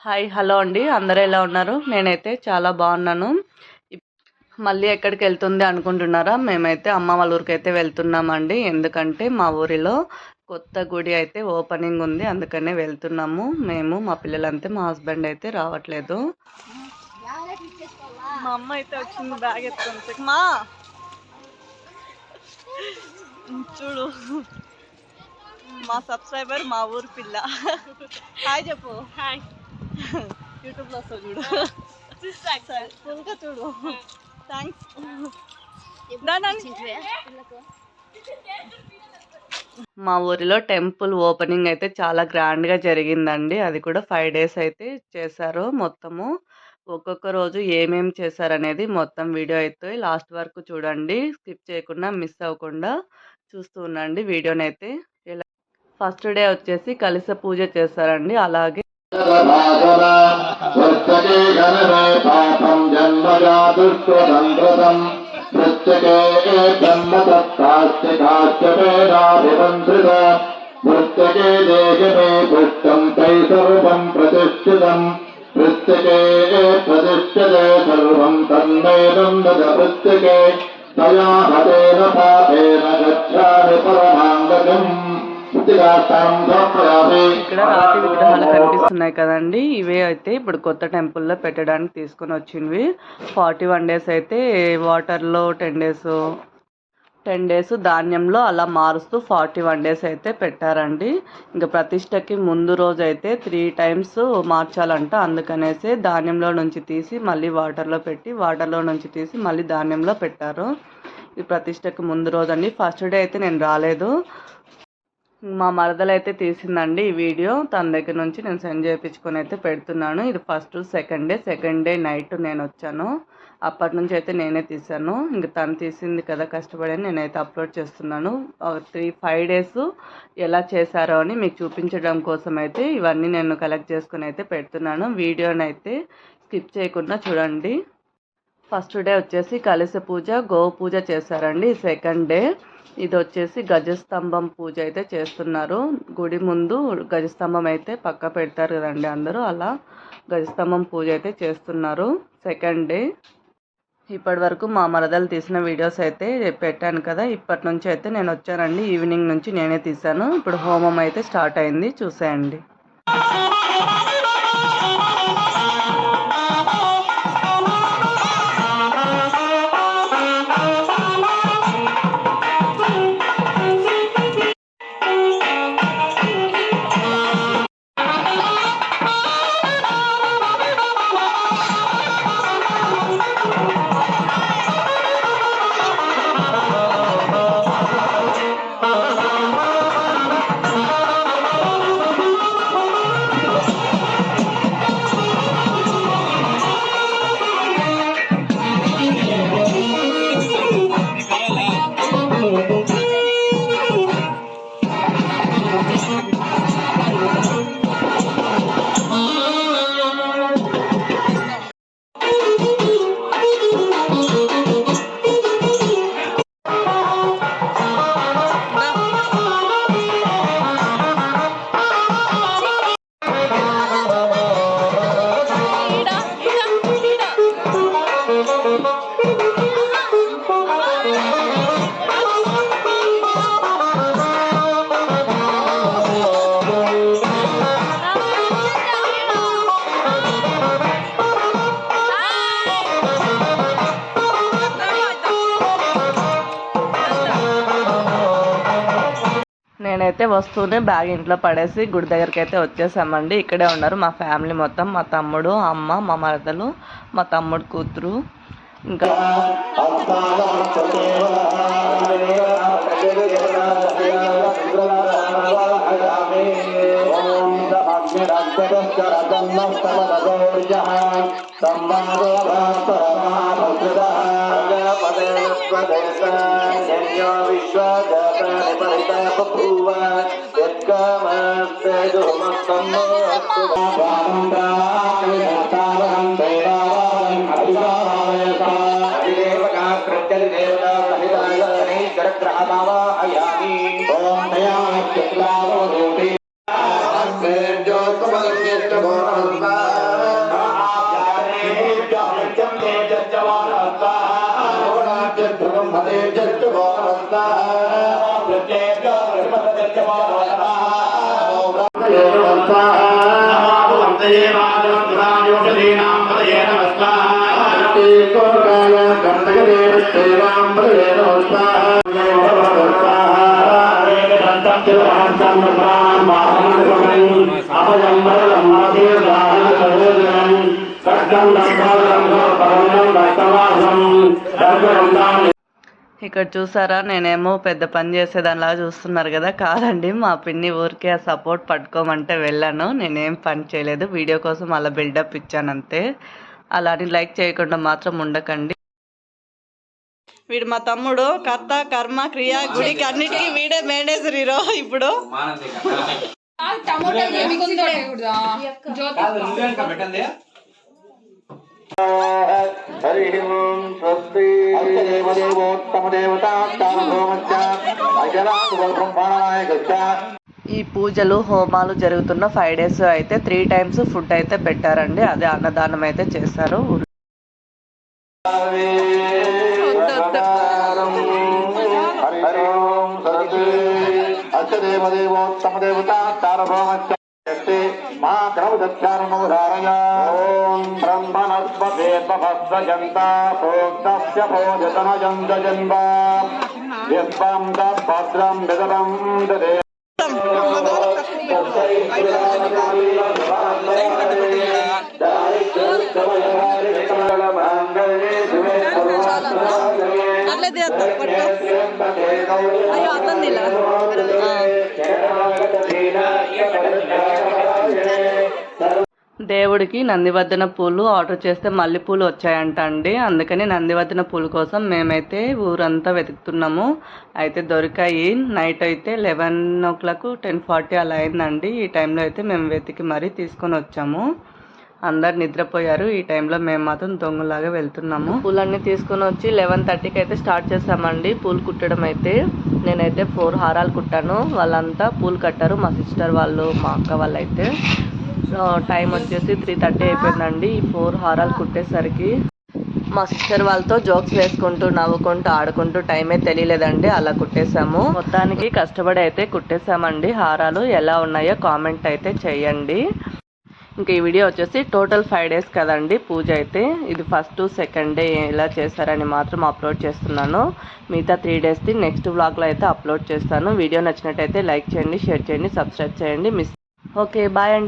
Hi hello అండి, అందరూ ఎలా ఉన్నారు? నేనైతే చాలా బాగున్నాను. మళ్ళీ ఎక్కడికి వెళ్తుంది అనుకుంటున్నారా? మేమైతే అమ్మ వాళ్ళ ఊరికి అయితే వెళ్తున్నామండి. ఎందుకంటే మా ఊరిలో కొత్త గుడి అయితే ఓపెనింగ్ ఉంది, అందుకనే వెళ్తున్నాము. మేము మా పిల్లలంతే, మా హస్బెండ్ అయితే రావట్లేదు. మా అమ్మ అయితే వచ్చింది బ్యాగ్ ఎత్తుకుంటే. మా చూడు, మా సబ్స్క్రైబర్ మా ఊరు పిల్ల. హాయ్ చెప్పు. హాయ్. యూట్యూబ్లో వస్తావు చూడు, ఫుల్గా చూడు. థ్యాంక్స్. మా ఊరిలో టెంపుల్ ఓపెనింగ్ అయితే చాలా గ్రాండ్గా జరిగిందండి. అది కూడా 5 days అయితే చేశారు. మొత్తము ఒక్కొక్క రోజు ఏమేమి చేశారనేది మొత్తం వీడియో అయితే లాస్ట్ వరకు చూడండి, స్కిప్ చేయకుండా మిస్ అవ్వకుండా చూస్తూ ఉండండి వీడియోనైతే. ఫస్ట్ డే వచ్చేసి కలశ పూజ చేశారండి. అలాగే ప్రత్యేకే ప్రతిష్ఠతే సర్వం తన్మేదం ప్రత్యేకే తయా హతేన పాపేన గచ్ఛామి పరమాంగకం. ఇక్కడ రాతి విగ్రహాలు కనిపిస్తున్నాయి కదండి, ఇవే అయితే ఇప్పుడు కొత్త టెంపుల్లో పెట్టడానికి తీసుకొని వచ్చినవి. 41 days అయితే వాటర్లో, 10 days ధాన్యంలో అలా మారుస్తూ 41 days అయితే పెట్టారండి. ఇంకా ప్రతిష్టకి ముందు రోజు అయితే 3 times మార్చాలంట. అందుకనేసి ధాన్యంలో నుంచి తీసి మళ్ళీ వాటర్లో పెట్టి, వాటర్లో నుంచి తీసి మళ్ళీ ధాన్యంలో పెట్టారు. ఇది ప్రతిష్టకి ముందు రోజు అండి. ఫస్ట్ డే అయితే నేను రాలేదు, మా మరదలైతే తీసిందండి ఈ వీడియో. తన దగ్గర నుంచి నేను సెండ్ చేయించుకొని అయితే పెడుతున్నాను. ఇది ఫస్ట్ సెకండ్ డే నైట్ నేను వచ్చాను. అప్పటి నుంచి అయితే నేనే తీసాను. ఇంక తను తీసింది కదా కష్టపడి నేనైతే అప్లోడ్ చేస్తున్నాను. 5 days ఎలా చేశారో అని మీకు చూపించడం కోసం అయితే ఇవన్నీ నేను కలెక్ట్ చేసుకుని అయితే పెడుతున్నాను. వీడియోనైతే స్కిప్ చేయకుండా చూడండి. ఫస్ట్ డే వచ్చేసి కలశ పూజ, గోవు పూజ చేశారండి. సెకండ్ డే ఇది వచ్చేసి గజస్తంభం పూజ అయితే చేస్తున్నారు. గుడి ముందు గజస్తంభం అయితే పక్క పెడతారు కదండి అందరూ, అలా గజస్తంభం పూజ అయితే చేస్తున్నారు. సెకండ్ డే ఇప్పటి వరకు మా మరదలు తీసిన వీడియోస్ అయితే పెట్టాను కదా, ఇప్పటి నుంచి అయితే నేను వచ్చానండి. ఈవినింగ్ నుంచి నేనే తీసాను. ఇప్పుడు హోమం అయితే స్టార్ట్ అయింది, చూసేయండి. నేనైతే వస్తూనే బ్యాగ్ ఇంట్లో పడేసి గుడి దగ్గరికి అయితే వచ్చేసామండి. ఇక్కడే ఉన్నారు మా ఫ్యామిలీ మొత్తం, మా తమ్ముడు, అమ్మ, మా మరదలు, మా తమ్ముడు కూతురు, ఇంకా ఓం ఇక్కడ చూసారా, నేనేమో పెద్ద పని చేసేదానిలా చూస్తున్నారు కదా. కాదండి, మా పిన్ని ఊరికే ఆ సపోర్ట్ పట్టుకోమంటే వెళ్ళాను. నేనేం పని చేయలేదు, వీడియో కోసం అలా బిల్డప్ ఇచ్చాను అంతే. అలాని లైక్ చేయకుండా మాత్రం ఉండకండి. వీడు మా తమ్ముడు, కర్త కర్మ క్రియ గుడికి అన్నిటికీ వీడే మేనేజర్ హీరో. ఇప్పుడు ఈ పూజలు హోమాలు జరుగుతున్న 5 days అయితే 3 times ఫుడ్ అయితే పెట్టారండి. అదే అన్నదానం అయితే చేశారు. అయ్యో అతందిలా దేవుడికి నందివర్ధన పూలు ఆర్డర్ చేస్తే మల్లెపూలు వచ్చాయంట అండి. అందుకని నందివర్ధన పూల కోసం మేమైతే ఊరంతా వెతుకుతున్నాము. అయితే దొరికాయి. నైట్ అయితే 11 o'clock 10:40 అలా అయిందండి. ఈ టైంలో అయితే మేము వెతికి మరీ తీసుకొని వచ్చాము. అందరు నిద్రపోయారు. ఈ టైంలో మేము మాత్రం దొంగలాగా వెళ్తున్నాము. పూలన్నీ తీసుకొని వచ్చి 11:30కి అయితే స్టార్ట్ చేసామండి పూలు కుట్టడం అయితే. నేనైతే 4 హారాలు కుట్టాను. వాళ్ళంతా పూలు కట్టారు, మా సిస్టర్ వాళ్ళు, మా అక్క వాళ్ళు అయితే. టైం వచ్చేసి 3:30 అయిపోయిందండి. ఈ 4 హారాలు కుట్టేసరికి మా సిస్టర్ వాళ్ళతో జోక్స్ వేసుకుంటూ నవ్వుకుంటూ ఆడుకుంటూ టైమే తెలియలేదండి. అలా కుట్టేసాము. మొత్తానికి కష్టపడి అయితే కుట్టేసామండి. హారాలు ఎలా ఉన్నాయో కామెంట్ అయితే చేయండి. ఇంకా ఈ వీడియో వచ్చేసి టోటల్ 5 days కదండి పూజ అయితే. ఇది ఫస్ట్ 2nd day ఎలా చేస్తారని మాత్రం అప్లోడ్ చేస్తున్నాను. మిగతా 3 daysది నెక్స్ట్ వ్లాగ్లో అయితే అప్లోడ్ చేస్తాను. వీడియో నచ్చినట్టయితే లైక్ చేయండి, షేర్ చేయండి, సబ్స్క్రైబ్ చేయండి. ఓకే, బాయ్ అండి.